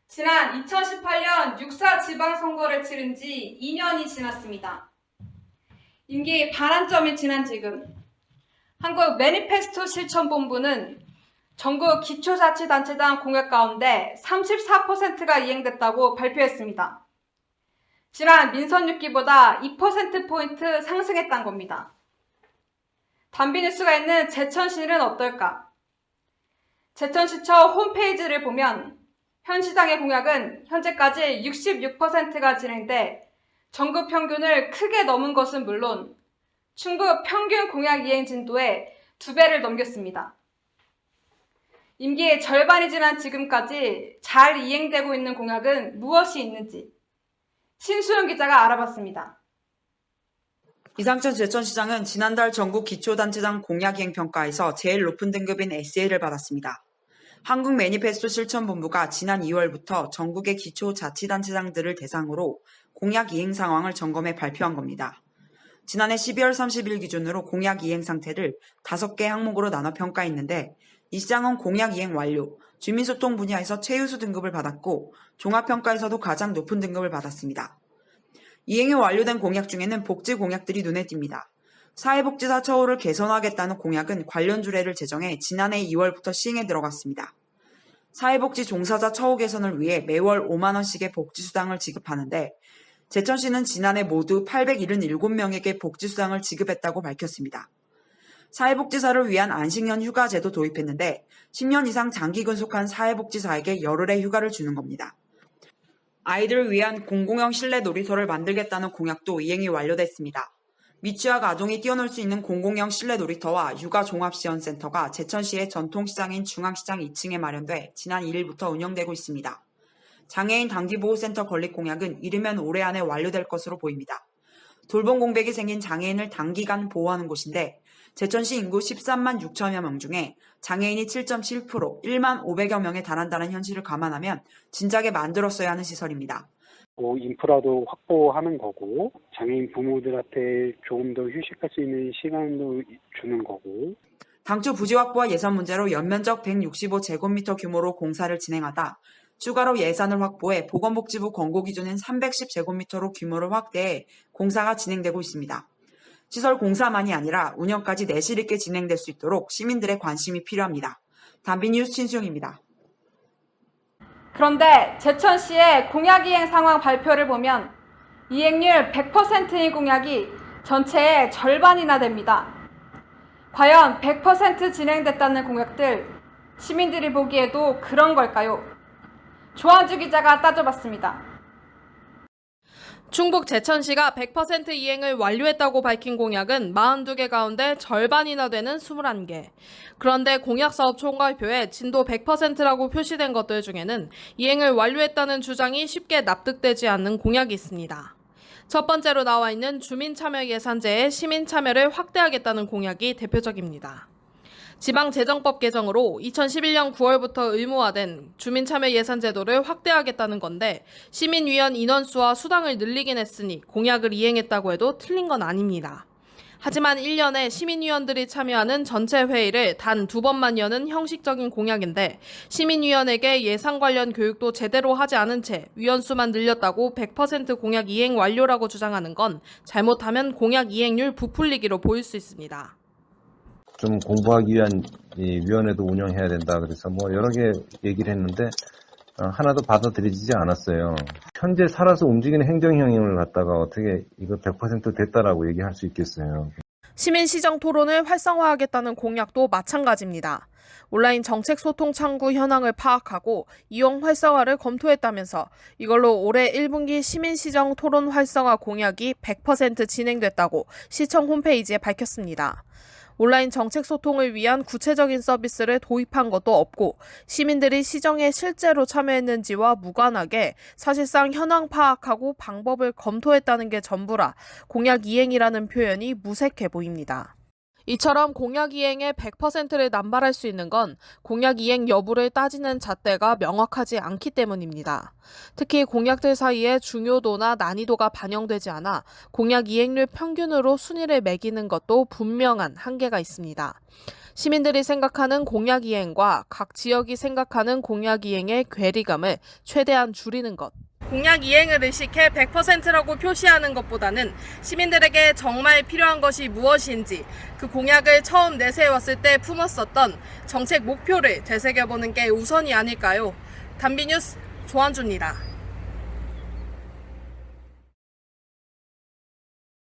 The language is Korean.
지난 2018년 6.4 지방선거를 치른 지 2년이 지났습니다. 임기 반환점이 지난 지금 한국 매니페스토 실천본부는 전국 기초자치단체장 공약 가운데 34%가 이행됐다고 발표했습니다. 지난 민선 6기보다 2%포인트 상승했다는 겁니다. 단비뉴스가 있는 제천시는 어떨까? 제천시청 홈페이지를 보면 현 시장의 공약은 현재까지 66%가 진행돼 전국 평균을 크게 넘은 것은 물론 충북 평균 공약 이행 진도의 2배를 넘겼습니다. 임기의 절반이 지난 지금까지 잘 이행되고 있는 공약은 무엇이 있는지 신수영 기자가 알아봤습니다. 이상천 제천시장은 지난달 전국 기초단체장 공약 이행 평가에서 제일 높은 등급인 SA를 받았습니다. 한국 매니페스토 실천본부가 지난 2월부터 전국의 기초자치단체장들을 대상으로 공약 이행 상황을 점검해 발표한 겁니다. 지난해 12월 30일 기준으로 공약 이행 상태를 5개 항목으로 나눠 평가했는데 이 시장은 공약 이행 완료, 주민소통 분야에서 최우수 등급을 받았고 종합평가에서도 가장 높은 등급을 받았습니다. 이행이 완료된 공약 중에는 복지 공약들이 눈에 띕니다. 사회복지사 처우를 개선하겠다는 공약은 관련 주례를 제정해 지난해 2월부터 시행에 들어갔습니다. 사회복지 종사자 처우 개선을 위해 매월 5만 원씩의 복지수당을 지급하는데 제천시는 지난해 모두 877명에게 복지수당을 지급했다고 밝혔습니다. 사회복지사를 위한 안식년 휴가제도 도입했는데 10년 이상 장기 근속한 사회복지사에게 열흘의 휴가를 주는 겁니다. 아이들을 위한 공공형 실내 놀이터를 만들겠다는 공약도 이행이 완료됐습니다. 미취학 아동이 뛰어놀 수 있는 공공형 실내 놀이터와 육아 종합지원센터가 제천시의 전통시장인 중앙시장 2층에 마련돼 지난 1일부터 운영되고 있습니다. 장애인 단기보호센터 건립 공약은 이르면 올해 안에 완료될 것으로 보입니다. 돌봄 공백이 생긴 장애인을 단기간 보호하는 곳인데 제천시 인구 13만 6천여 명 중에 장애인이 7.7%, 1만 500여 명에 달한다는 현실을 감안하면 진작에 만들었어야 하는 시설입니다. 인프라도 확보하는 거고 장애인 부모들한테 조금 더 휴식할 수 있는 시간도 주는 거고. 당초 부지 확보와 예산 문제로 연면적 165제곱미터 규모로 공사를 진행하다 추가로 예산을 확보해 보건복지부 권고 기준인 310제곱미터로 규모를 확대해 공사가 진행되고 있습니다. 시설 공사만이 아니라 운영까지 내실 있게 진행될 수 있도록 시민들의 관심이 필요합니다. 단비뉴스 신수영입니다. 그런데 제천시의 공약 이행 상황 발표를 보면 이행률 100%인 공약이 전체의 절반이나 됩니다. 과연 100% 진행됐다는 공약들, 시민들이 보기에도 그런 걸까요? 조한주 기자가 따져봤습니다. 충북 제천시가 100% 이행을 완료했다고 밝힌 공약은 42개 가운데 절반이나 되는 21개. 그런데 공약사업 총괄표에 진도 100%라고 표시된 것들 중에는 이행을 완료했다는 주장이 쉽게 납득되지 않는 공약이 있습니다. 첫 번째로 나와 있는 주민참여예산제의 시민참여를 확대하겠다는 공약이 대표적입니다. 지방재정법 개정으로 2011년 9월부터 의무화된 주민참여예산제도를 확대하겠다는 건데 시민위원 인원수와 수당을 늘리긴 했으니 공약을 이행했다고 해도 틀린 건 아닙니다. 하지만 1년에 시민위원들이 참여하는 전체 회의를 단 2번만 여는 형식적인 공약인데 시민위원에게 예산 관련 교육도 제대로 하지 않은 채 위원수만 늘렸다고 100% 공약 이행 완료라고 주장하는 건 잘못하면 공약 이행률 부풀리기로 보일 수 있습니다. 좀 공부하기 위한 이 위원회도 운영해야 된다. 그래서 뭐 여러 개 얘기를 했는데 하나도 받아들이지 않았어요. 현재 살아서 움직이는 행정형을 갖다가 어떻게 이거 100% 됐다라고 얘기할 수 있겠어요. 시민시정 토론을 활성화하겠다는 공약도 마찬가지입니다. 온라인 정책 소통 창구 현황을 파악하고 이용 활성화를 검토했다면서 이걸로 올해 1분기 시민시정 토론 활성화 공약이 100% 진행됐다고 시청 홈페이지에 밝혔습니다. 온라인 정책 소통을 위한 구체적인 서비스를 도입한 것도 없고 시민들이 시정에 실제로 참여했는지와 무관하게 사실상 현황 파악하고 방법을 검토했다는 게 전부라 공약 이행이라는 표현이 무색해 보입니다. 이처럼 공약 이행의 100%를 남발할 수 있는 건 공약 이행 여부를 따지는 잣대가 명확하지 않기 때문입니다. 특히 공약들 사이에 중요도나 난이도가 반영되지 않아 공약 이행률 평균으로 순위를 매기는 것도 분명한 한계가 있습니다. 시민들이 생각하는 공약 이행과 각 지역이 생각하는 공약 이행의 괴리감을 최대한 줄이는 것. 공약 이행을 의식해 100%라고 표시하는 것보다는 시민들에게 정말 필요한 것이 무엇인지 그 공약을 처음 내세웠을 때 품었었던 정책 목표를 되새겨보는 게 우선이 아닐까요? 단비뉴스 조한주입니다.